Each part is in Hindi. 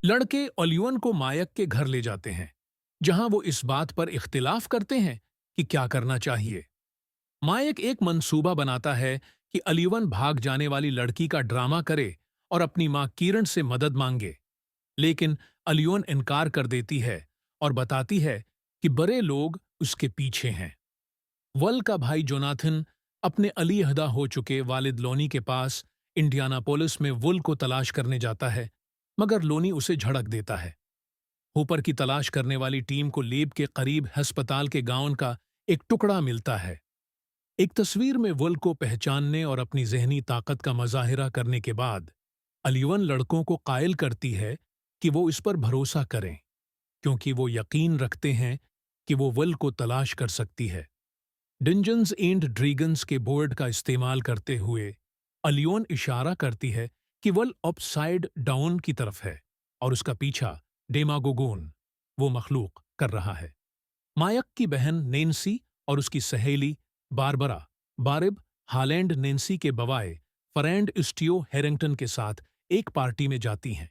लड़के ओलिवन को मायक के घर ले जाते हैं, जहां वो इस बात पर इख्तिलाफ करते हैं कि क्या करना चाहिए। मायक एक मंसूबा बनाता है कि ओलिवन भाग जाने वाली लड़की का ड्रामा करे और अपनी मां किरण से मदद मांगे, लेकिन ओलिवन इनकार कर देती है और बताती है कि बड़े लोग उसके पीछे हैं। वल का भाई जोनाथन अपने अलीहदा हो चुके वालिद लोनी के पास इंडियानापोलिस में वुल को तलाश करने जाता है, मगर लोनी उसे झड़क देता है। हूपर की तलाश करने वाली टीम को लेब के करीब अस्पताल के गाउन का एक टुकड़ा मिलता है। एक तस्वीर में वुल को पहचानने और अपनी जहनी ताकत का मजाहिरा करने के बाद अलीवन लड़कों को कायल करती है कि वो इस पर भरोसा करें, क्योंकि वो यकीन रखते हैं कि वो वुल को तलाश कर सकती है। डिंजन्स एंड ड्रैगन्स के बोर्ड का इस्तेमाल करते हुए अलियोन इशारा करती है कि वल अपसाइड डाउन की तरफ है और उसका पीछा डेमागोगोन, वो मखलूक, कर रहा है। मायक की बहन नैन्सी और उसकी सहेली बारबरा बारिब हालैंड नैन्सी के बवाए फरेंड स्टियो हैरिंगटन के साथ एक पार्टी में जाती हैं।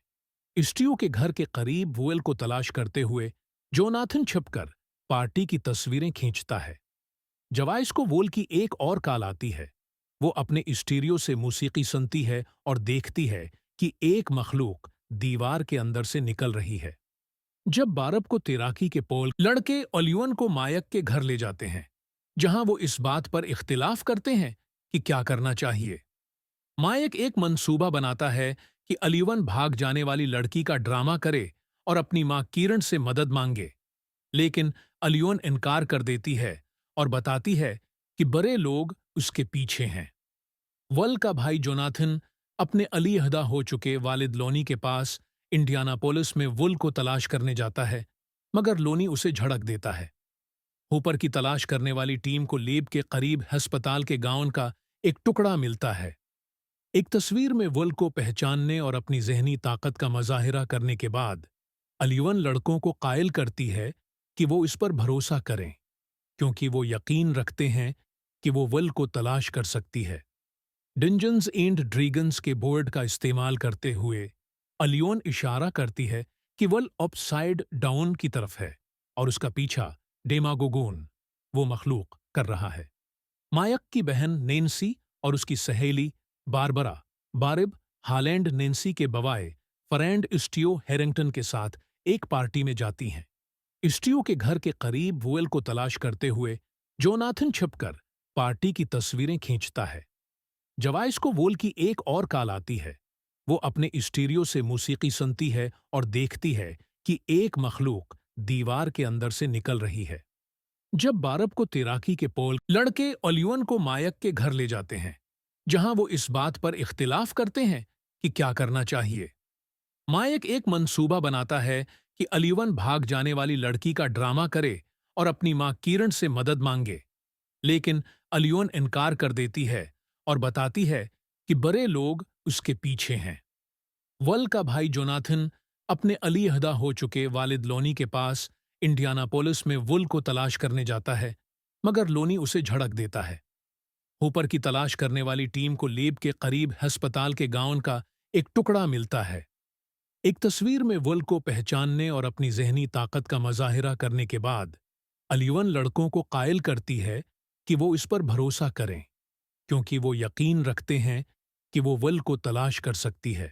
स्टियो के घर के करीब वुएल को तलाश करते हुए जोनाथन छिपकर पार्टी की तस्वीरें खींचता है। जवाइस को वोल की एक और कॉल आती है। वो अपने स्टीरियो से मौसीकी सुनती है और देखती है कि एक मखलूक दीवार के अंदर से निकल रही है। जब बारब को तैराकी के पोल लड़के ओलिवन को मायक के घर ले जाते हैं, जहां वो इस बात पर इख्तिलाफ करते हैं कि क्या करना चाहिए। मायक एक मंसूबा बनाता है कि ओलिवन भाग जाने वाली लड़की का ड्रामा करे और अपनी मां किरण से मदद मांगे, लेकिन ओलिवन इनकार कर देती है और बताती है कि बड़े लोग उसके पीछे हैं। वल का भाई जोनाथन अपने अलीहदा हो चुके वालिद लोनी के पास इंडियानापोलिस में वुल को तलाश करने जाता है, मगर लोनी उसे झड़क देता है। हूपर की तलाश करने वाली टीम को लेब के करीब अस्पताल के गाउन का एक टुकड़ा मिलता है। एक तस्वीर में वुल को पहचानने और अपनी जहनी ताकत का मजाहिरा करने के बाद अलीवन लड़कों को कायल करती है कि वो इस पर भरोसा करें, क्योंकि वो यकीन रखते हैं कि वो वुल को तलाश कर सकती है। डिंजन्स एंड ड्रैगन्स के बोर्ड का इस्तेमाल करते हुए अलियोन इशारा करती है कि वल अपसाइड डाउन की तरफ है और उसका पीछा डेमागोगोन, वो मखलूक, कर रहा है। मायक की बहन नैन्सी और उसकी सहेली बारबरा बारिब हालैंड नैन्सी के बवाए फरेंड स्टियो हैरिंगटन के साथ एक पार्टी में जाती हैं। स्टियो के घर के करीब वुएल को तलाश करते हुए जोनाथन छिपकर पार्टी की तस्वीरें खींचता है। जवाइस को वोल की एक और कॉल आती है। वो अपने स्टीरियो से मौसीकी सुनती है और देखती है कि एक मखलूक दीवार के अंदर से निकल रही है। जब बारब को तैराकी के पोल लड़के ओलिवन को मायक के घर ले जाते हैं, जहां वो इस बात पर इख्तिलाफ करते हैं कि क्या करना चाहिए। मायक एक मंसूबा बनाता है कि ओलिवन भाग जाने वाली लड़की का ड्रामा करे और अपनी मां किरण से मदद मांगे, लेकिन ओलिवन इनकार कर देती है और बताती है कि बड़े लोग उसके पीछे हैं। वल का भाई जोनाथन अपने अलीहदा हो चुके वालिद लोनी के पास इंडियानापोलिस में वुल को तलाश करने जाता है, मगर लोनी उसे झड़क देता है। हूपर की तलाश करने वाली टीम को लेब के करीब अस्पताल के गाउन का एक टुकड़ा मिलता है। एक तस्वीर में वुल को पहचानने और अपनी जहनी ताकत का मजाहिरा करने के बाद अलीवन लड़कों को कायल करती है कि वो इस पर भरोसा करें, क्योंकि वो यकीन रखते हैं कि वो वुल को तलाश कर सकती है।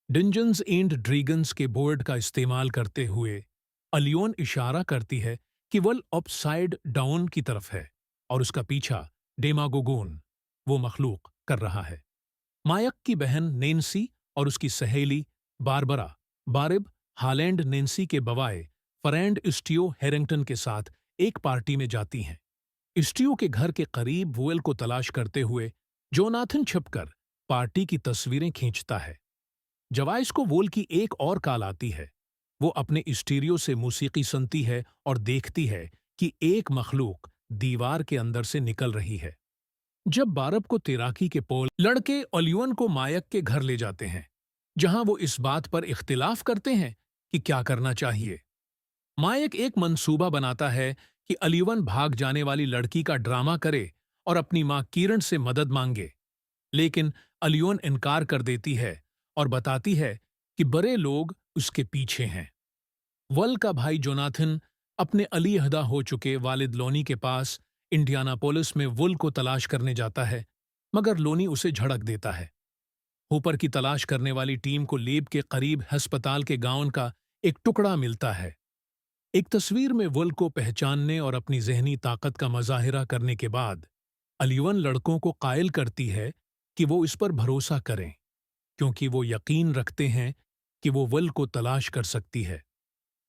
डिंजन्स एंड ड्रैगन्स के बोर्ड का इस्तेमाल करते हुए अलियोन इशारा करती है कि वल अपसाइड डाउन की तरफ है और उसका पीछा डेमागोगोन, वो मखलूक, कर रहा है। मायक की बहन नैन्सी और उसकी सहेली बारबरा बारिब हालैंड नैन्सी के बवाए फरेंड स्टियो हैरिंगटन के साथ एक पार्टी में जाती हैं। स्टियो के घर के करीब वुएल को तलाश करते हुए जोनाथन छिपकर पार्टी की तस्वीरें खींचता है। जवाइस को वोल की एक और कॉल आती है। वो अपने स्टीरियो से मौसीकी सुनती है और देखती है कि एक मखलूक दीवार के अंदर से निकल रही है। जब बारब को तैराकी के पोल लड़के ओलिवन को मायक के घर ले जाते हैं, जहां वो इस बात पर इख्तिलाफ करते हैं कि क्या करना चाहिए। मायक एक मंसूबा बनाता है कि ओलिवन भाग जाने वाली लड़की का ड्रामा करे और अपनी मां किरण से मदद मांगे, लेकिन ओलिवन इनकार कर देती है और बताती है कि बड़े लोग उसके पीछे हैं। वल का भाई जोनाथन अपने अलीहदा हो चुके वालिद लोनी के पास इंडियानापोलिस में वुल को तलाश करने जाता है, मगर लोनी उसे झड़क देता है। हूपर की तलाश करने वाली टीम को लेब के करीब अस्पताल के गाउन का एक टुकड़ा मिलता है। एक तस्वीर में वुल को पहचानने और अपनी जहनी ताकत का मजाहिरा करने के बाद अलीवन लड़कों को कायल करती है कि वो इस पर भरोसा करें, क्योंकि वो यकीन रखते हैं कि वो वुल को तलाश कर सकती है।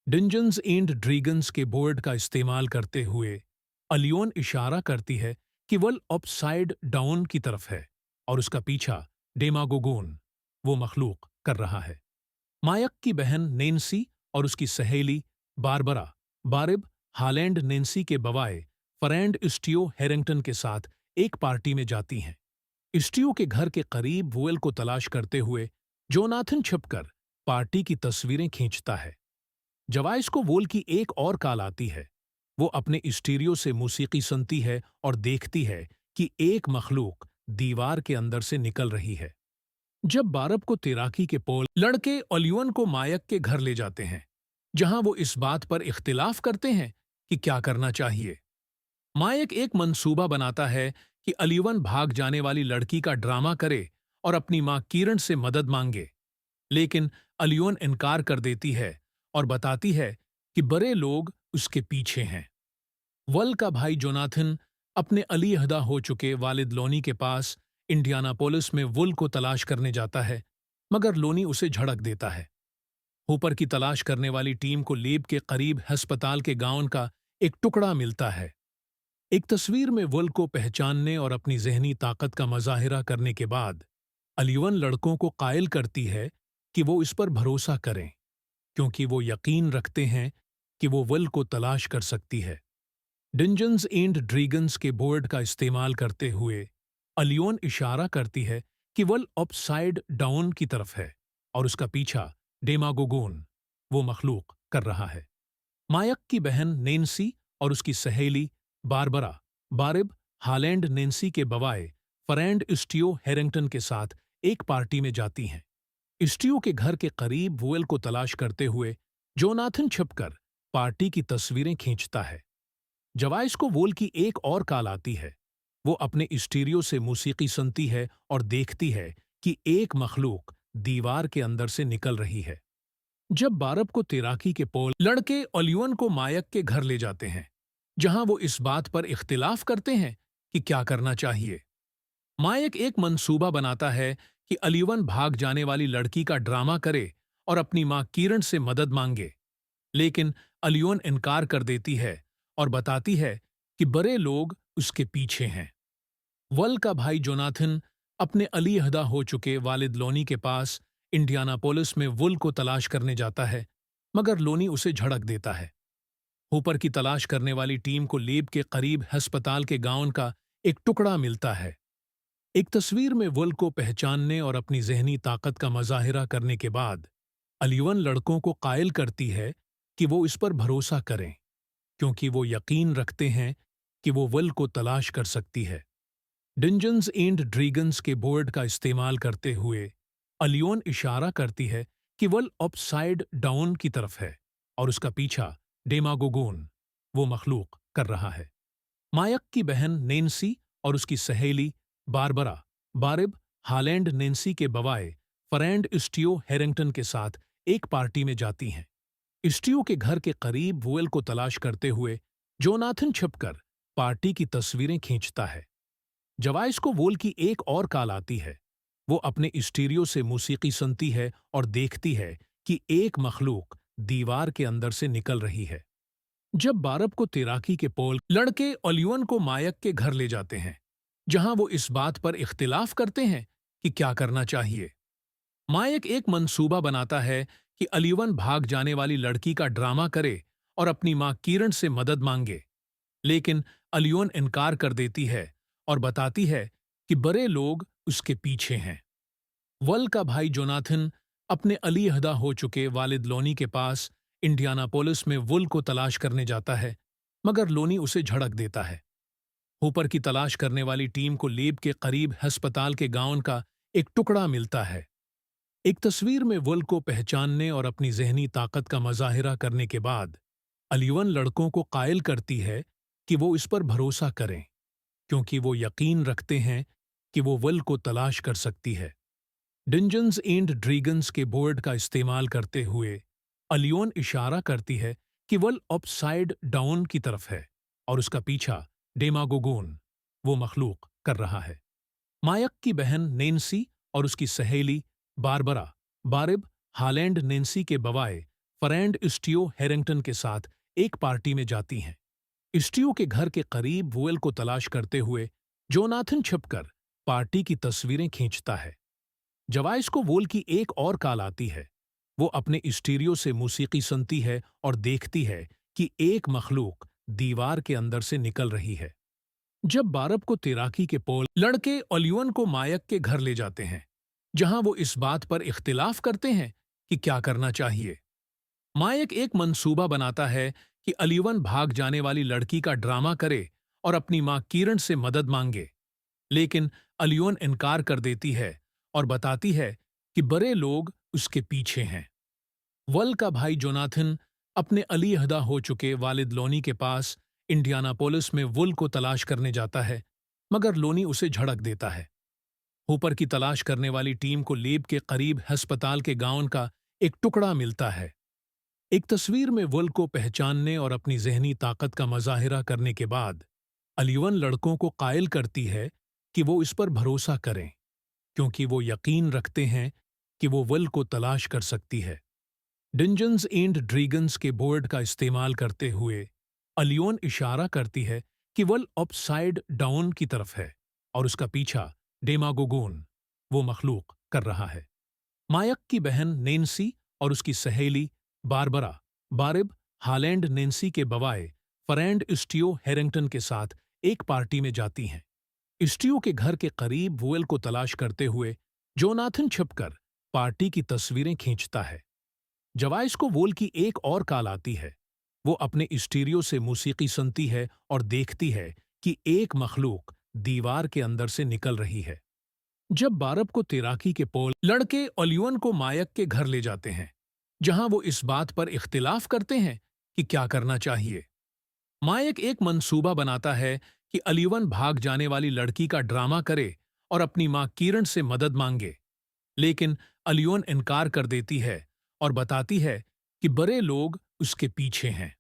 डंजन्स एंड ड्रैगन्स के बोर्ड का इस्तेमाल करते हुए अलियोन इशारा करती है कि वल अपसाइड डाउन की तरफ है और उसका पीछा डेमागोगोन, वो मखलूक, कर रहा है। मायक की बहन नैन्सी और उसकी सहेली बारबरा बारिब हालैंड नैन्सी के बवाए फरेंड स्टियो हैरिंगटन के साथ एक पार्टी में जाती हैं। स्टियो के घर के करीब वुएल को तलाश करते हुए जोनाथन छिपकर पार्टी की तस्वीरें खींचता है। जवाइस को वोल की एक और कॉल आती है। वो अपने स्टीरियो से मौसीकी सुनती है और देखती है कि एक मखलूक दीवार के अंदर से निकल रही है। जब बारब को तैराकी के पोल लड़के ओलिवन को मायक के घर ले जाते हैं, जहां वो इस बात पर इख्तिलाफ करते हैं कि क्या करना चाहिए। मायक एक मंसूबा बनाता है कि अलीवन भाग जाने वाली लड़की का ड्रामा करे और अपनी मां किरण से मदद मांगे, लेकिन अलियोन इनकार कर देती है और बताती है कि बड़े लोग उसके पीछे हैं। वल का भाई जोनाथन अपने अलीहदा हो चुके वालिद लोनी के पास इंडियानापोलिस में वुल को तलाश करने जाता है, मगर लोनी उसे झड़क देता है। हूपर की तलाश करने वाली टीम को लेब के करीब अस्पताल के गाउन का एक टुकड़ा मिलता है। एक तस्वीर में वुल को पहचानने और अपनी जहनी ताकत का मजाहिरा करने के बाद अलीवन लड़कों को कायल करती है कि वो इस पर भरोसा करें, क्योंकि वो यकीन रखते हैं कि वो वुल को तलाश कर सकती है। डंजन्स एंड ड्रैगन्स के बोर्ड का इस्तेमाल करते हुए अलियोन इशारा करती है कि वल अपसाइड डाउन की तरफ है और उसका पीछा डेमागोगोन, वो मखलूक, कर रहा है। मायक की बहन नैन्सी और उसकी सहेली बारबरा बारिब हालैंड नैन्सी के बवाए फरेंड स्टियो हैरिंगटन के साथ एक पार्टी में जाती हैं। स्टियो के घर के करीब वुएल को तलाश करते हुए जोनाथन छिपकर पार्टी की तस्वीरें खींचता है। जवाइस को वोल की एक और कॉल आती है। वो अपने स्टीरियो से मौसीकी सुनती है और देखती है कि एक मखलूक दीवार के अंदर से निकल रही है। जब बारब को तैराकी के पोल लड़के ओलिवन को मायक के घर ले जाते हैं, जहां वो इस बात पर इख्तिलाफ करते हैं कि क्या करना चाहिए। मायक एक मंसूबा बनाता है कि अलीवन भाग जाने वाली लड़की का ड्रामा करे और अपनी मां किरण से मदद मांगे, लेकिन अलियोन इनकार कर देती है और बताती है कि बड़े लोग उसके पीछे हैं। वल का भाई जोनाथन अपने अलीहदा हो चुके वालिद लोनी के पास इंडियानापोलिस में वुल को तलाश करने जाता है, मगर लोनी उसे झड़क देता है। हूपर की तलाश करने वाली टीम को लेब के करीब अस्पताल के गाउन का एक टुकड़ा मिलता है। एक तस्वीर में वुल को पहचानने और अपनी जहनी ताकत का मजाहिरा करने के बाद अलीवन लड़कों को कायल करती है कि वो इस पर भरोसा करें, क्योंकि वो यकीन रखते हैं कि वो वुल को तलाश कर सकती है। डंजन्स एंड ड्रैगन्स के बोर्ड का इस्तेमाल करते हुए अलियोन इशारा करती है कि वल अपसाइड डाउन की तरफ है और उसका पीछा डेमागोगोन, वो मखलूक, कर रहा है। मायक की बहन नैन्सी और उसकी सहेली बारबरा बारिब हालैंड नैन्सी के बवाए फरेंड स्टियो हैरिंगटन के साथ एक पार्टी में जाती हैं। स्टियो के घर के करीब वुएल को तलाश करते हुए जोनाथन छिपकर पार्टी की तस्वीरें खींचता है। जवाइस को वुएल की एक और कॉल आती है। वो अपने स्टीरियो से मौसीकी सुनती है और देखती है कि एक मखलूक दीवार के अंदर से निकल रही है। जब बारब को तैराकी के पोल लड़के ओलिवन को मायक के घर ले जाते हैं, जहां वो इस बात पर इख्तिलाफ करते हैं कि क्या करना चाहिए। मायक एक मंसूबा बनाता है कि अलीवन भाग जाने वाली लड़की का ड्रामा करे और अपनी मां किरण से मदद मांगे, लेकिन अलियोन इनकार कर देती है और बताती है कि बड़े लोग उसके पीछे हैं। वल का भाई जोनाथन अपने अलीहदा हो चुके वालिद लोनी के पास इंडियानापोलिस में वुल को तलाश करने जाता है, मगर लोनी उसे झड़क देता है। हूपर की तलाश करने वाली टीम को लेब के करीब अस्पताल के गाउन का एक टुकड़ा मिलता है। एक तस्वीर में वुल को पहचानने और अपनी जहनी ताकत का मजाहिरा करने के बाद अलीवन लड़कों को कायल करती है कि वो इस पर भरोसा करें, क्योंकि वो यकीन रखते हैं कि वो वुल को तलाश कर सकती है। डिंजन्स एंड ड्रैगन्स के बोर्ड का इस्तेमाल करते हुए अलियोन इशारा करती है कि वुल अपसाइड डाउन की तरफ है और उसका पीछा डेमागोगोन, वो मखलूक, कर रहा है। मायक की बहन नैन्सी और उसकी सहेली बारबरा बारिब हालैंड नैन्सी के बवाए फरेंड स्टियो हैरिंगटन के साथ एक पार्टी में जाती हैं। स्टियो के घर के करीब वुएल को तलाश करते हुए जोनाथन छिपकर पार्टी की तस्वीरें खींचता है। जवाइस को वुएल की एक और कॉल आती है। वो अपने स्टीरियो से मौसीकी सुनती है और देखती है कि एक मखलूक दीवार के अंदर से निकल रही है। जब बारब को तैराकी के पोल लड़के ओलिवन को मायक के घर ले जाते हैं, जहां वो इस बात पर इख्तिलाफ करते हैं कि क्या करना चाहिए। मायक एक मंसूबा बनाता है कि अलीवन भाग जाने वाली लड़की का ड्रामा करे और अपनी मां किरण से मदद मांगे, लेकिन अलियोन इनकार कर देती है और बताती है कि बड़े लोग उसके पीछे हैं। वल का भाई जोनाथन अपने अलीहदा हो चुके वालिद लोनी के पास इंडियानापोलिस में वुल को तलाश करने जाता है, मगर लोनी उसे झड़क देता है। ऊपर की तलाश करने वाली टीम को लेब के करीब अस्पताल के गाउन का एक टुकड़ा मिलता है। एक तस्वीर में वुल को पहचानने और अपनी जहनी ताकत का मजाहिरा करने के बाद अलीवन लड़कों को कायल करती है कि वो इस पर भरोसा करें, क्योंकि वो यकीन रखते हैं कि वो वुल को तलाश कर सकती है। डिंजन्स एंड ड्रैगन्स के बोर्ड का इस्तेमाल करते हुए अलियोन इशारा करती है कि वल अपसाइड डाउन की तरफ है और उसका पीछा डेमागोगोन, वो मखलूक, कर रहा है। मायक की बहन नैन्सी और उसकी सहेली बारबरा बारिब हालैंड नैन्सी के बवाए फरेंड स्टियो हैरिंगटन के साथ एक पार्टी में जाती हैं। स्टियो के घर के करीब वुएल को तलाश करते हुए जोनाथन छिपकर पार्टी की तस्वीरें खींचता है। जवाइस को वुएल की एक और कॉल आती है। वो अपने स्टीरियो से मौसीकी सुनती है और देखती है कि एक मखलूक दीवार के अंदर से निकल रही है। जब बारब को तैराकी के पोल लड़के ओलिवन को मायक के घर ले जाते हैं, जहां वो इस बात पर इख्तिलाफ करते हैं कि क्या करना चाहिए। मायक एक मंसूबा बनाता है कि अलीवन भाग जाने वाली लड़की का ड्रामा करे और अपनी मां किरण से मदद मांगे, लेकिन अलियोन इनकार कर देती है और बताती है कि बड़े लोग उसके पीछे हैं।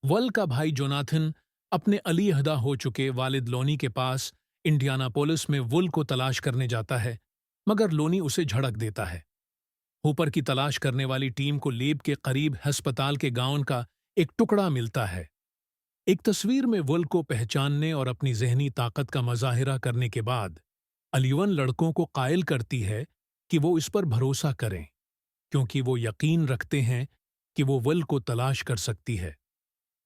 वल का भाई जोनाथन अपने अलीहदा हो चुके वालिद लोनी के पास इंडियानापोलिस में वुल को तलाश करने जाता है, मगर लोनी उसे झड़क देता है। ऊपर की तलाश करने वाली टीम को लेब के करीब अस्पताल के गाउन का एक टुकड़ा मिलता है। एक तस्वीर में वुल को पहचानने और अपनी जहनी ताकत का मजाहिरा करने के बाद अलीवन लड़कों को कायल करती है कि वो इस पर भरोसा करें, क्योंकि वो यकीन रखते हैं कि वो वुल को तलाश कर सकती है।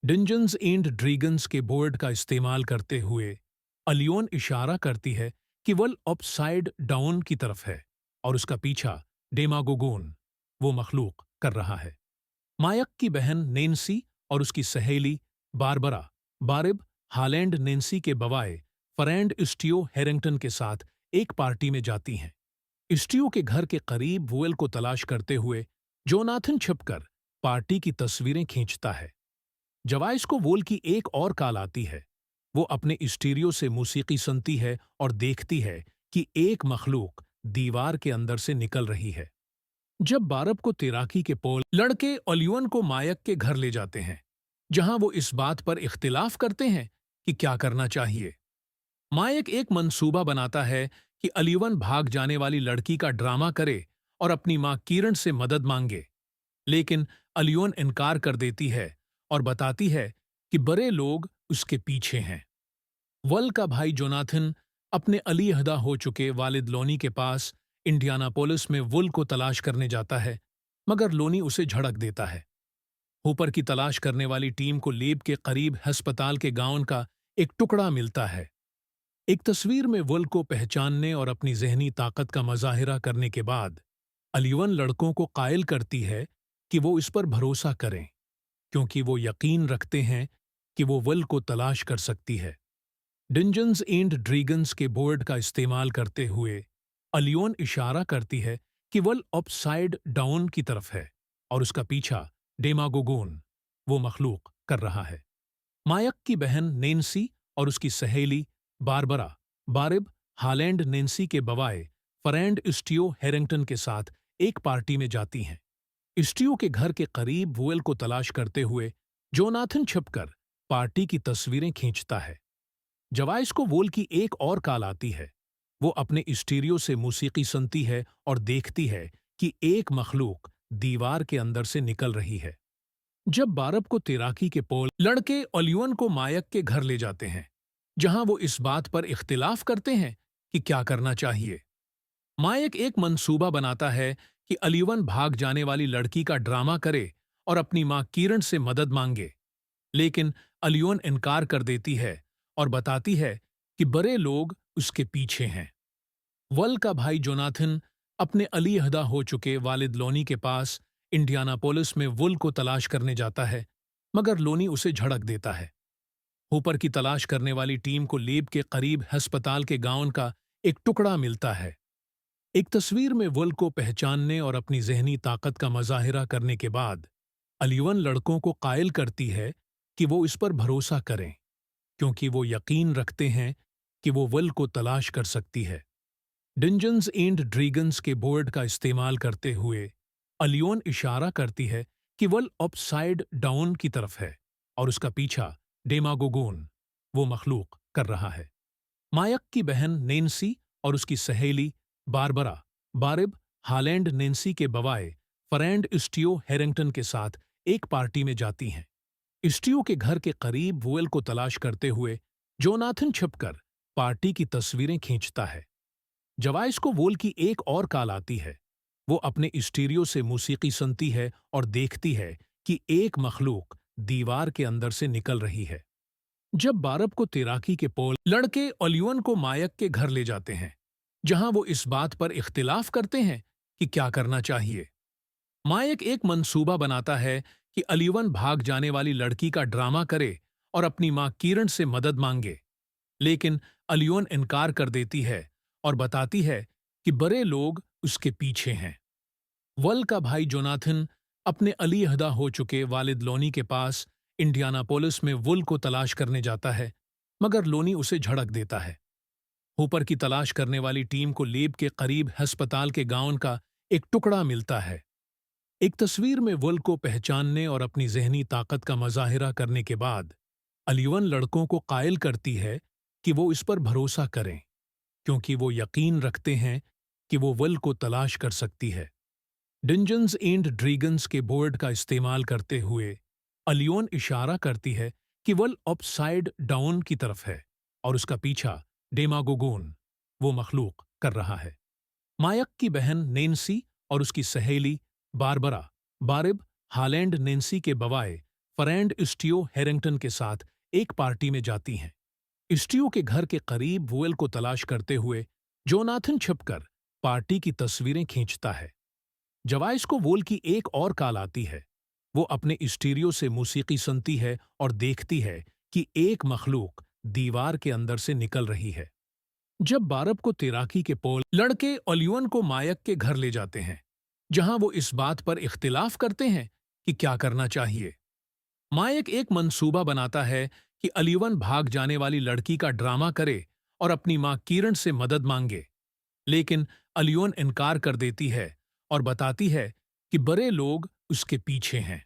डिंजन्स एंड ड्रैगन्स के बोर्ड का इस्तेमाल करते हुए अलियोन इशारा करती है कि वल अपसाइड डाउन की तरफ है और उसका पीछा डेमागोगोन, वो मखलूक, कर रहा है। मायक की बहन नैन्सी और उसकी सहेली बारबरा बारिब हालैंड नैन्सी के बवाए फरेंड स्टियो हैरिंगटन के साथ एक पार्टी में जाती हैं। स्टियो के घर के करीब वुएल को तलाश करते हुए जोनाथन छिपकर पार्टी की तस्वीरें खींचता है। जवाइस को वुएल की एक और कॉल आती है। वो अपने स्टीरियो से मौसीकी सुनती है और देखती है कि एक मखलूक दीवार के अंदर से निकल रही है। जब बारब को तैराकी के पोल लड़के ओलिवन को मायक के घर ले जाते हैं, जहां वो इस बात पर इख्तिलाफ करते हैं कि क्या करना चाहिए। मायक एक मंसूबा बनाता है कि अलीवन भाग जाने वाली लड़की का ड्रामा करे और अपनी मां किरण से मदद मांगे, लेकिन अलियोन इनकार कर देती है और बताती है कि बड़े लोग उसके पीछे हैं। वल का भाई जोनाथन अपने अलीहदा हो चुके वालिद लोनी के पास इंडियानापोलिस में वुल को तलाश करने जाता है, मगर लोनी उसे झड़क देता है। ऊपर की तलाश करने वाली टीम को लेब के करीब अस्पताल के गाउन का एक टुकड़ा मिलता है। एक तस्वीर में वुल को पहचानने और अपनी जहनी ताकत का मजाहिरा करने के बाद अलीवन लड़कों को कायल करती है कि वो इस पर भरोसा करें, क्योंकि वो यकीन रखते हैं कि वो वुल को तलाश कर सकती है। डिंजन्स एंड ड्रैगन्स के बोर्ड का इस्तेमाल करते हुए अलियोन इशारा करती है कि वल अपसाइड डाउन की तरफ है और उसका पीछा डेमागोगोन वो मखलूक कर रहा है। मायक की बहन नैन्सी और उसकी सहेली बारबरा बारिब हालैंड नैन्सी के बवाए फरेंड स्टीओ हैरिंगटन के साथ एक पार्टी में जाती हैं। स्टीओ के घर के करीब वुएल को तलाश करते हुए जोनाथन छिपकर पार्टी की तस्वीरें खींचता है। जवाइस को वोल की एक और कॉल आती है। वो अपने स्टीरियो से मौसीकी सुनती है और देखती है कि एक मखलूक दीवार के अंदर से निकल रही है। जब बारब को तैराकी के पोल लड़के ओलिवन को मायक के घर ले जाते हैं, जहां वो इस बात पर इख्तिलाफ करते हैं कि क्या करना चाहिए। मायक एक मंसूबा बनाता है कि ओलिवन भाग जाने वाली लड़की का ड्रामा करे और अपनी मां किरण से मदद मांगे, लेकिन ओलिवन इनकार कर देती है और बताती है कि बड़े लोग उसके पीछे हैं। वल का भाई जोनाथन अपने अलीहदा हो चुके वालिद लोनी के पास इंडियानापोलिस में वुल को तलाश करने जाता है, मगर लोनी उसे झड़क देता है। ऊपर की तलाश करने वाली टीम को लेब के करीब अस्पताल के गाउन का एक टुकड़ा मिलता है। एक तस्वीर में वुल को पहचानने और अपनी जहनी ताकत का मजाहिरा करने के बाद अलीवन लड़कों को कायल करती है कि वो इस पर भरोसा करें, क्योंकि वो यकीन रखते हैं कि वो वुल को तलाश कर सकती है। डंजन्स एंड ड्रैगन्स के बोर्ड का इस्तेमाल करते हुए अलियोन इशारा करती है कि वल अपसाइड डाउन की तरफ है और उसका पीछा डेमागोगोन वो मखलूक कर रहा है। मायक की बहन नैन्सी और उसकी सहेली बारबरा बारिब हालैंड नैन्सी के बवाए फरेंड स्टीओ हैरिंगटन के साथ एक पार्टी में जाती हैं। स्टीओ के घर के करीब वुएल को तलाश करते हुए जोनाथन छिपकर पार्टी की तस्वीरें खींचता है। जवाइस को वोल की एक और कॉल आती है। वो अपने स्टीरियो से मौसीकी सुनती है और देखती है कि एक मखलूक दीवार के अंदर से निकल रही है। जब बारब को तैराकी के पोल लड़के ओलिवन को मायक के घर ले जाते हैं, जहां वो इस बात पर इख्तिलाफ करते हैं कि क्या करना चाहिए। मायक एक मंसूबा बनाता है कि ओलिवन भाग जाने वाली लड़की का ड्रामा करे और अपनी मां किरण से मदद मांगे, लेकिन ओलिवन इनकार कर देती है और बताती है कि बड़े लोग उसके पीछे हैं। वल का भाई जोनाथन अपने अलीहदा हो चुके वालिद लोनी के पास इंडियानापोलिस में वुल को तलाश करने जाता है, मगर लोनी उसे झड़क देता है। ऊपर की तलाश करने वाली टीम को लेब के करीब अस्पताल के गाउन का एक टुकड़ा मिलता है। एक तस्वीर में वुल को पहचानने और अपनी जहनी ताकत का मजाहिरा करने के बाद अलीवन लड़कों को कायल करती है कि वो इस पर भरोसा करें, क्योंकि वो यकीन रखते हैं कि वो वुल को तलाश कर सकती है। डंजन्स एंड ड्रैगन्स के बोर्ड का इस्तेमाल करते हुए अलियोन इशारा करती है कि वल अपसाइड डाउन की तरफ है और उसका पीछा डेमागोगोन वो मखलूक कर रहा है। मायक की बहन नैन्सी और उसकी सहेली बारबरा बारिब हालैंड नैन्सी के बवाए फरेंड स्टीओ हैरिंगटन के साथ एक पार्टी में जाती हैं। स्टीओ के घर के करीब वुएल को तलाश करते हुए जोनाथन छिपकर पार्टी की तस्वीरें खींचता है। जवाइस को वोल की एक और कॉल आती है। वो अपने स्टीरियो से मौसीकी सुनती है और देखती है कि एक मखलूक दीवार के अंदर से निकल रही है। जब बारब को तैराकी के पोल लड़के ओलिवन को मायक के घर ले जाते हैं, जहां वो इस बात पर इख्तिलाफ करते हैं कि क्या करना चाहिए। मायक एक मंसूबा बनाता है कि ओलिवन भाग जाने वाली लड़की का ड्रामा करे और अपनी मां किरण से मदद मांगे, लेकिन ओलिवन इनकार कर देती है और बताती है कि बड़े लोग उसके पीछे हैं।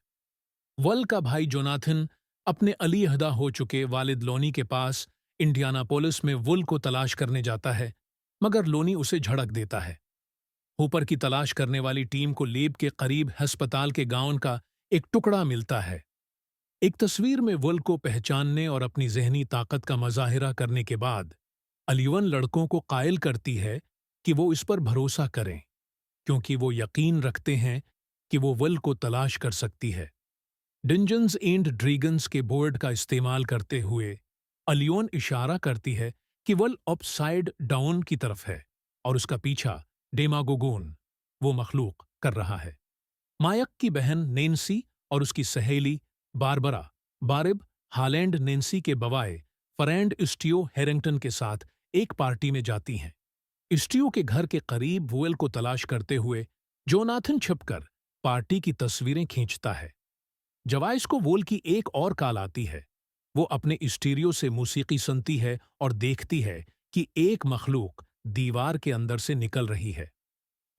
वल का भाई जोनाथन अपने अलीहदा हो चुके वालिद लोनी के पास इंडियानापोलिस में वुल को तलाश करने जाता है, मगर लोनी उसे झड़क देता है। ऊपर की तलाश करने वाली टीम को लेब के करीब अस्पताल के गाउन का एक टुकड़ा मिलता है। एक तस्वीर में वुल को पहचानने और अपनी जहनी ताकत का मजाहिरा करने के बाद अलीवन लड़कों को कायल करती है कि वो इस पर भरोसा करें, क्योंकि वो यकीन रखते हैं कि वो वुल को तलाश कर सकती है। डंजन्स एंड ड्रैगन्स के बोर्ड का इस्तेमाल करते हुए अलियोन इशारा करती है कि वल अपसाइड डाउन की तरफ है और उसका पीछा डेमागोगोन वो मखलूक कर रहा है। मायक की बहन नैन्सी और उसकी सहेली बारबरा बारिब हालैंड नैन्सी के बवाए फरेंड स्टीओ हैरिंगटन के साथ एक पार्टी में जाती हैं। स्टीओ के घर के करीब वुएल को तलाश करते हुए जोनाथन छिपकर पार्टी की तस्वीरें खींचता है। जवाइस को वोल की एक और कॉल आती है। वो अपने स्टीरियो से मौसीकी सुनती है और देखती है कि एक मखलूक दीवार के अंदर से निकल रही है।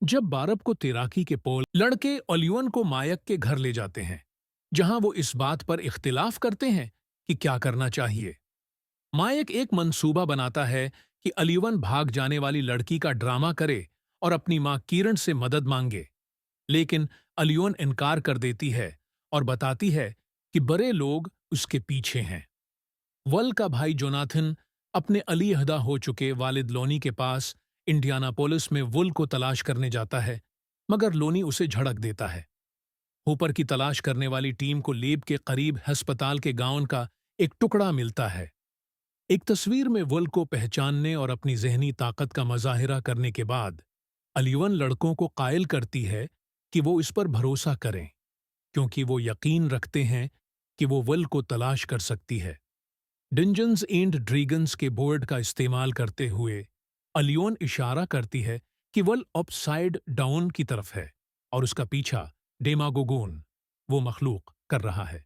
जब बारब को तैराकी के पोल लड़के ओलिवन को मायक के घर ले जाते हैं, जहां वो इस बात पर इख्तिलाफ करते हैं कि क्या करना चाहिए। मायक एक मंसूबा बनाता है कि अलीवन भाग जाने वाली लड़की का ड्रामा करे और अपनी मां किरण से मदद मांगे, लेकिन अलियोन इनकार कर देती है और बताती है कि बड़े लोग उसके पीछे हैं। वल का भाई जोनाथन अपने अलीहदा हो चुके वालिद लोनी के पास इंडियानापोलिस में वुल को तलाश करने जाता है, मगर लोनी उसे झड़क देता है। ऊपर की तलाश करने वाली टीम को लेब के करीब अस्पताल के गाउन का एक टुकड़ा मिलता है। एक तस्वीर में वुल को पहचानने और अपनी जहनी ताकत का मजाहिरा करने के बाद अलीवन लड़कों को कायल करती है कि वो इस पर भरोसा करें, क्योंकि वो यकीन रखते हैं कि वो वुल को तलाश कर सकती है। डिंजन्स एंड ड्रैगन्स के बोर्ड का इस्तेमाल करते हुए अलियोन इशारा करती है कि वल अपसाइड डाउन की तरफ है और उसका पीछा डेमागोगोन, वो मखलूक, कर रहा है।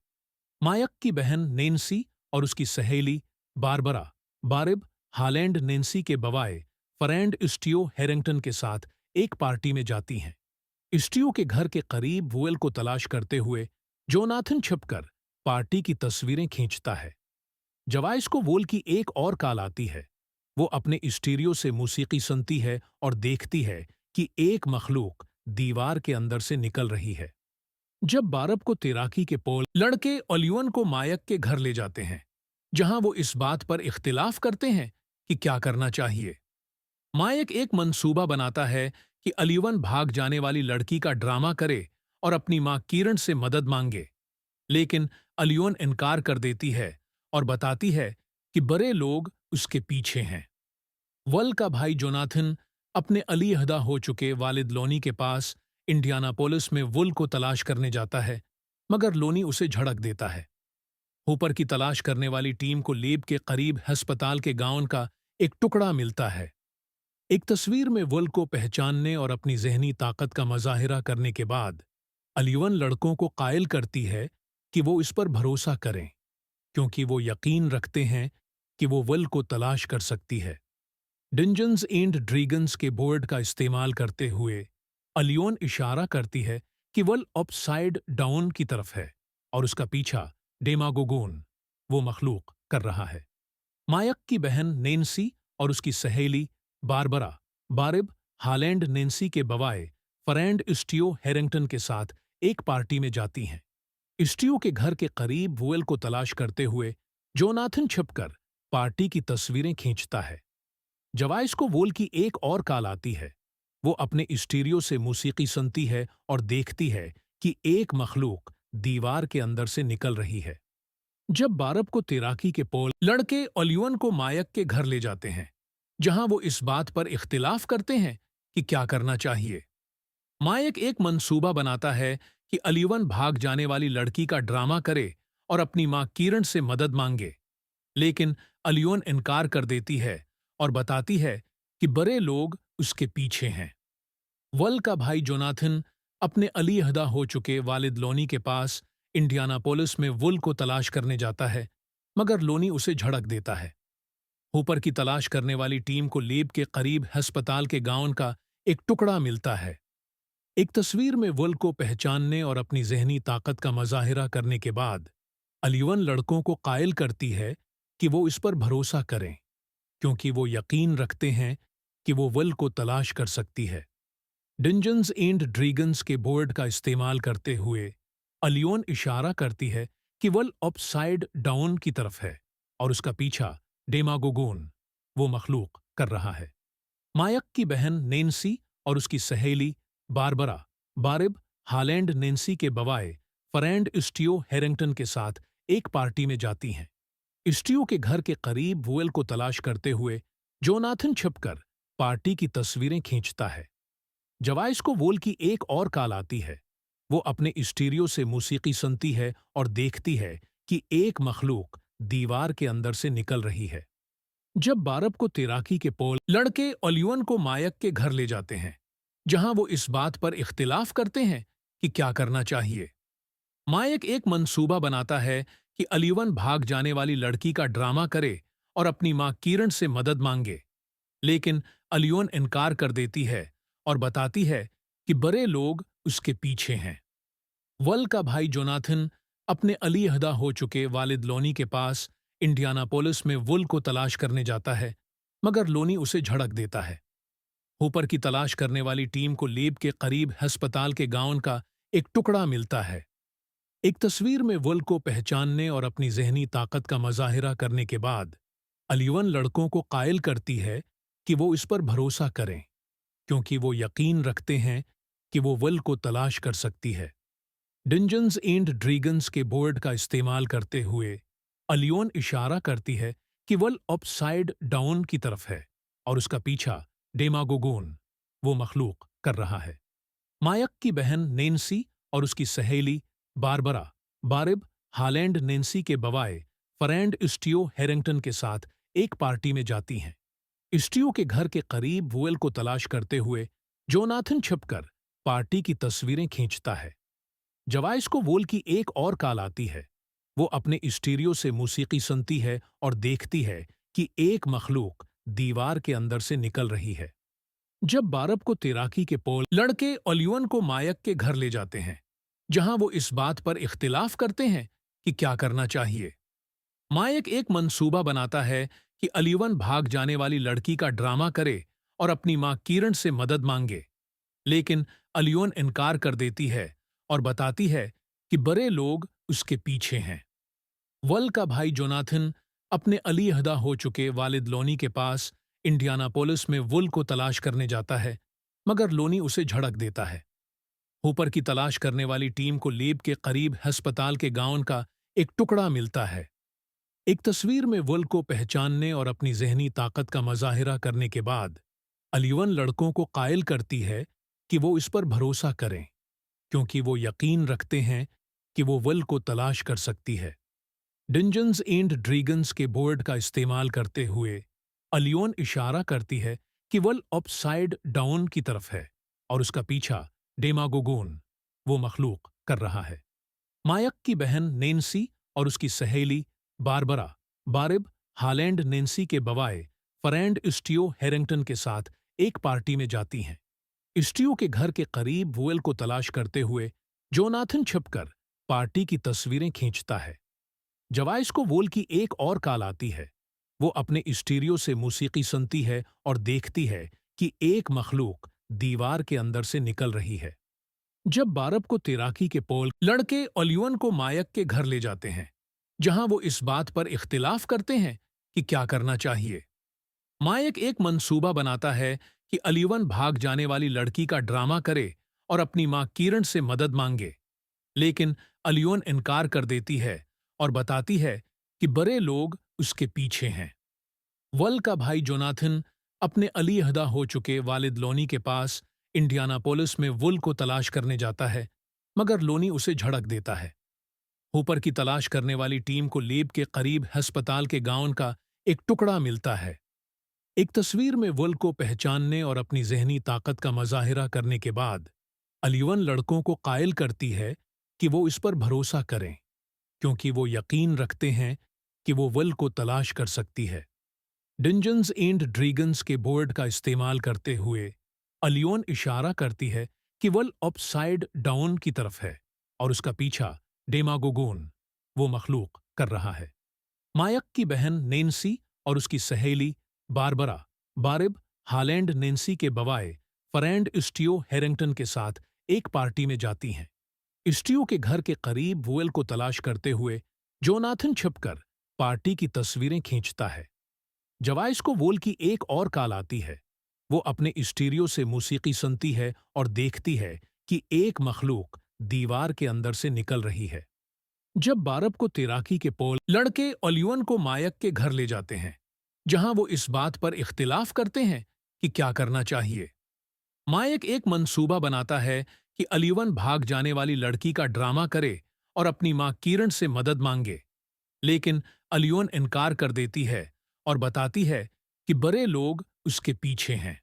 मायक की बहन नैन्सी और उसकी सहेली बारबरा बारिब हालैंड नैन्सी के बवाए फरेंड स्टियो हैरिंगटन के साथ एक पार्टी में जाती हैं। स्टियो के घर के करीब वुएल को तलाश करते हुए जोनाथन छिपकर पार्टी की तस्वीरें खींचता है। जवाइस को वोल की एक और कॉल आती है। वो अपने स्टीरियो से मौसीकी सुनती है और देखती है कि एक मखलूक दीवार के अंदर से निकल रही है। जब बारब को तैराकी के पोल लड़के ओलिवन को मायक के घर ले जाते हैं, जहां वो इस बात पर इख्तिलाफ करते हैं कि क्या करना चाहिए। मायक एक मंसूबा बनाता है कि अलीवन भाग जाने वाली लड़की का ड्रामा करे और अपनी मां किरण से मदद मांगे, लेकिन अलियोन इनकार कर देती है और बताती है कि बड़े लोग उसके पीछे हैं। वल का भाई जोनाथन अपने अलीहदा हो चुके वालिद लोनी के पास इंडियानापोलिस में वुल को तलाश करने जाता है, मगर लोनी उसे झड़क देता है। ऊपर की तलाश करने वाली टीम को लेब के करीब अस्पताल के गाउन का एक टुकड़ा मिलता है। एक तस्वीर में वुल को पहचानने और अपनी जहनी ताकत का मजाहिरा करने के बाद अलीवन लड़कों को कायल करती है कि वो इस पर भरोसा करें, क्योंकि वो यकीन रखते हैं कि वो वुल को तलाश कर सकती है। डिंजन्स एंड ड्रैगन्स के बोर्ड का इस्तेमाल करते हुए अलियोन इशारा करती है कि वल अपसाइड डाउन की तरफ है और उसका पीछा डेमागोगोन, वो मखलूक, कर रहा है। मायक की बहन नैन्सी और उसकी सहेली बारबरा बारिब हालैंड नैन्सी के बवाए फरेंड स्टियो हैरिंगटन के साथ एक पार्टी में जाती हैं। स्टियो के घर के करीब वुएल को तलाश करते हुए जोनाथन छिपकर पार्टी की तस्वीरें खींचता है। जवाइस को वोल की एक और कॉल आती है। वो अपने स्टीरियो से मौसीकी सुनती है और देखती है कि एक मखलूक दीवार के अंदर से निकल रही है। जब बारब को तैराकी के पोल लड़के ओलिवन को मायक के घर ले जाते हैं, जहां वो इस बात पर इख्तिलाफ करते हैं कि क्या करना चाहिए। मायक एक मंसूबा बनाता है कि अलीवन भाग जाने वाली लड़की का ड्रामा करे और अपनी मां किरण से मदद मांगे, लेकिन अलियोन इनकार कर देती है और बताती है कि बड़े लोग उसके पीछे हैं। वल का भाई जोनाथन अपने अलीहदा हो चुके वालिद लोनी के पास इंडियानापोलिस में वुल को तलाश करने जाता है, मगर लोनी उसे झड़क देता है। ऊपर की तलाश करने वाली टीम को लेब के करीब अस्पताल के गाउन का एक टुकड़ा मिलता है। एक तस्वीर में वुल को पहचानने और अपनी जहनी ताकत का मजाहिरा करने के बाद अलीवन लड़कों को कायल करती है कि वो इस पर भरोसा करें, क्योंकि वो यकीन रखते हैं कि वो वुल को तलाश कर सकती है। डिंजन्स एंड ड्रैगन्स के बोर्ड का इस्तेमाल करते हुए अलियोन इशारा करती है कि वल अपसाइड डाउन की तरफ है और उसका पीछा डेमागोगोन, वो मखलूक, कर रहा है। मायक की बहन नैन्सी और उसकी सहेली बारबरा बारिब हालैंड नैन्सी के बवाए फरेंड स्टियो हैरिंगटन के साथ एक पार्टी में जाती हैं। स्टियो के घर के करीब वुएल को तलाश करते हुए जोनाथन छिपकर पार्टी की तस्वीरें खींचता है। जवाइस को वोल की एक और कॉल आती है। वो अपने स्टीरियो से मौसीकी सुनती है और देखती है कि एक मखलूक दीवार के अंदर से निकल रही है। जब बारब को तैराकी के पोल लड़के ओलिवन को मायक के घर ले जाते हैं, जहां वो इस बात पर इख्तिलाफ करते हैं कि क्या करना चाहिए। मायक एक मंसूबा बनाता है कि अलीवन भाग जाने वाली लड़की का ड्रामा करे और अपनी मां किरण से मदद मांगे, लेकिन अलियोन इनकार कर देती है और बताती है कि बड़े लोग उसके पीछे हैं। वल का भाई जोनाथन अपने अलीहदा हो चुके वालिद लोनी के पास इंडियानापोलिस में वुल को तलाश करने जाता है, मगर लोनी उसे झड़क देता है। हूपर की तलाश करने वाली टीम को लेब के करीब अस्पताल के गाउन का एक टुकड़ा मिलता है। एक तस्वीर में वुल को पहचानने और अपनी जहनी ताकत का मजाहिरा करने के बाद अलिवन लड़कों को कायल करती है कि वो इस पर भरोसा करें, क्योंकि वो यकीन रखते हैं कि वो वुल को तलाश कर सकती है। डिंजन्स एंड ड्रैगन्स के बोर्ड का इस्तेमाल करते हुए अलियोन इशारा करती है कि वल अपसाइड डाउन की तरफ है और उसका पीछा डेमागोगोन, वो मखलूक, कर रहा है। मायक की बहन नैन्सी और उसकी सहेली बारबरा बारिब हालैंड नैन्सी के बवाए फरेंड स्टियो हैरिंगटन के साथ एक पार्टी में जाती हैं। स्टियो के घर के करीब वुएल को तलाश करते हुए जोनाथन छुपकर पार्टी की तस्वीरें खींचता है। जवाइस को वोल की एक और कॉल आती है। वो अपने स्टीरियो से मौसीकी सुनती है और देखती है कि एक मखलूक दीवार के अंदर से निकल रही है। जब बारब को तैराकी के पोल लड़के ओलिवन को मायक के घर ले जाते हैं, जहां वो इस बात पर इख्तिलाफ करते हैं कि क्या करना चाहिए। मायक एक मंसूबा बनाता है कि अलीवन भाग जाने वाली लड़की का ड्रामा करे और अपनी मां किरण से मदद मांगे, लेकिन अलियोन इनकार कर देती है और बताती है कि बड़े लोग उसके पीछे हैं। वल का भाई जोनाथन अपने अलीहदा हो चुके वालिद लोनी के पास इंडियानापोलिस में वुल को तलाश करने जाता है, मगर लोनी उसे झड़क देता है। हूपर की तलाश करने वाली टीम को लेब के करीब अस्पताल के गाउन का एक टुकड़ा मिलता है। एक तस्वीर में वुल को पहचानने और अपनी जहनी ताकत का मजाहिरा करने के बाद अलीवन लड़कों को कायल करती है कि वो इस पर भरोसा करें, क्योंकि वो यकीन रखते हैं कि वो वुल को तलाश कर सकती है। डिंजन्स एंड ड्रैगन्स के बोर्ड का इस्तेमाल करते हुए अलियोन इशारा करती है कि वल अपसाइड डाउन की तरफ है और उसका पीछा डेमागोगोन, वो मखलूक, कर रहा है। मायक की बहन नैन्सी और उसकी सहेली बारबरा बारिब हालैंड नैन्सी के बवाए फरेंड स्टियो हैरिंगटन के साथ एक पार्टी में जाती हैं। स्टियो के घर के करीब वुएल को तलाश करते हुए जोनाथन छुपकर पार्टी की तस्वीरें खींचता है। जवाइस को वुएल की एक और कॉल आती है। वो अपने स्टीरियो से मौसीकी सुनती है और देखती है कि एक मखलूक दीवार के अंदर से निकल रही है। जब बारब को तैराकी के पोल लड़के ओलिवन को मायक के घर ले जाते हैं, जहां वो इस बात पर इख्तिलाफ करते हैं कि क्या करना चाहिए। मायक एक मंसूबा बनाता है कि अलीवन भाग जाने वाली लड़की का ड्रामा करे और अपनी मां किरण से मदद मांगे, लेकिन अलियोन इनकार कर देती है और बताती है कि बड़े लोग उसके पीछे हैं। वल का भाई जोनाथन अपने अलीहदा हो चुके वालिद लोनी के पास इंडियानापोलिस में वुल को तलाश करने जाता है, मगर लोनी उसे झड़क देता है। हूपर की तलाश करने वाली टीम को लेब के करीब अस्पताल के गाउन का एक टुकड़ा मिलता है। एक तस्वीर में वुल को पहचानने और अपनी जहनी ताकत का मजाहिरा करने के बाद अलिवन लड़कों को कायल करती है कि वो इस पर भरोसा करें, क्योंकि वो यकीन रखते हैं कि वो वुल को तलाश कर सकती है। डिंजन्स एंड ड्रैगन्स के बोर्ड का इस्तेमाल करते हुए अलियोन इशारा करती है कि वल अपसाइड डाउन की तरफ है और उसका पीछा डेमागोगोन, वो मखलूक, कर रहा है। मायक की बहन नैन्सी और उसकी सहेली बारबरा बारिब हालैंड नैन्सी के बवाए फरेंड स्टियो हैरिंगटन के साथ एक पार्टी में जाती हैं। स्टियो के घर के करीब वुएल को तलाश करते हुए जोनाथन छुपकर पार्टी की तस्वीरें खींचता है। जवाइस को वुएल की एक और कॉल आती है। वो अपने स्टीरियो से मौसीकी सुनती है और देखती है कि एक मखलूक दीवार के अंदर से निकल रही है। जब बारब को तैराकी के पोल लड़के ओलिवन को मायक के घर ले जाते हैं, जहां वो इस बात पर इख्तिलाफ करते हैं कि क्या करना चाहिए। मायक एक मंसूबा बनाता है कि अलीवन भाग जाने वाली लड़की का ड्रामा करे और अपनी मां किरण से मदद मांगे, लेकिन अलियोन इनकार कर देती है और बताती है कि बड़े लोग उसके पीछे हैं।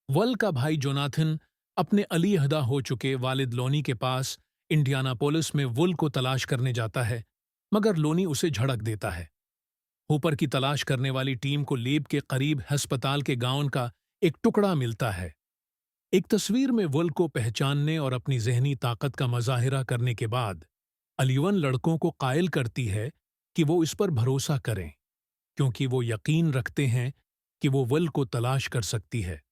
वल का भाई जोनाथन अपने अलीहदा हो चुके वालिद लोनी के पास इंडियानापोलिस में वुल को तलाश करने जाता है, मगर लोनी उसे झड़क देता है। हूपर की तलाश करने वाली टीम को लीब के करीब अस्पताल के गाउन का एक टुकड़ा मिलता है। एक तस्वीर में वुल को पहचानने और अपनी जहनी ताकत का मजाहिरा करने के बाद अलीवन लड़कों को कायल करती है कि वो इस पर भरोसा करें, क्योंकि वो यकीन रखते हैं कि वो वुल को तलाश कर सकती है।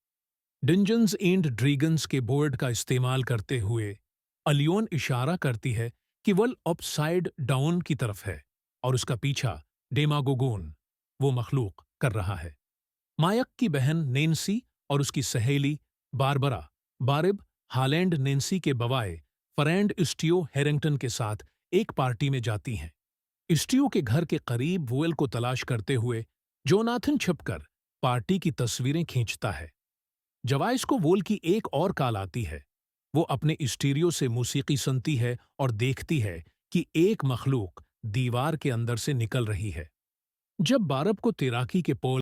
डिंजन्स एंड ड्रैगन्स के बोर्ड का इस्तेमाल करते हुए अलियोन इशारा करती है कि वल अपसाइड डाउन की तरफ है और उसका पीछा डेमागोगोन, वो मखलूक, कर रहा है। मायक की बहन नैन्सी और उसकी सहेली बारबरा बारिब हालैंड नैन्सी के बवाए फरेंड स्टियो हैरिंगटन के साथ एक पार्टी में जाती हैं। स्टियो के घर के करीब वुएल को तलाश करते हुए जोनाथन छिपकर पार्टी की तस्वीरें खींचता है। जवाइस को वोल की एक और कॉल आती है। वो अपने स्टीरियो से मौसीकी सुनती है और देखती है कि एक मखलूक दीवार के अंदर से निकल रही है। जब बारब को तैराकी के पोल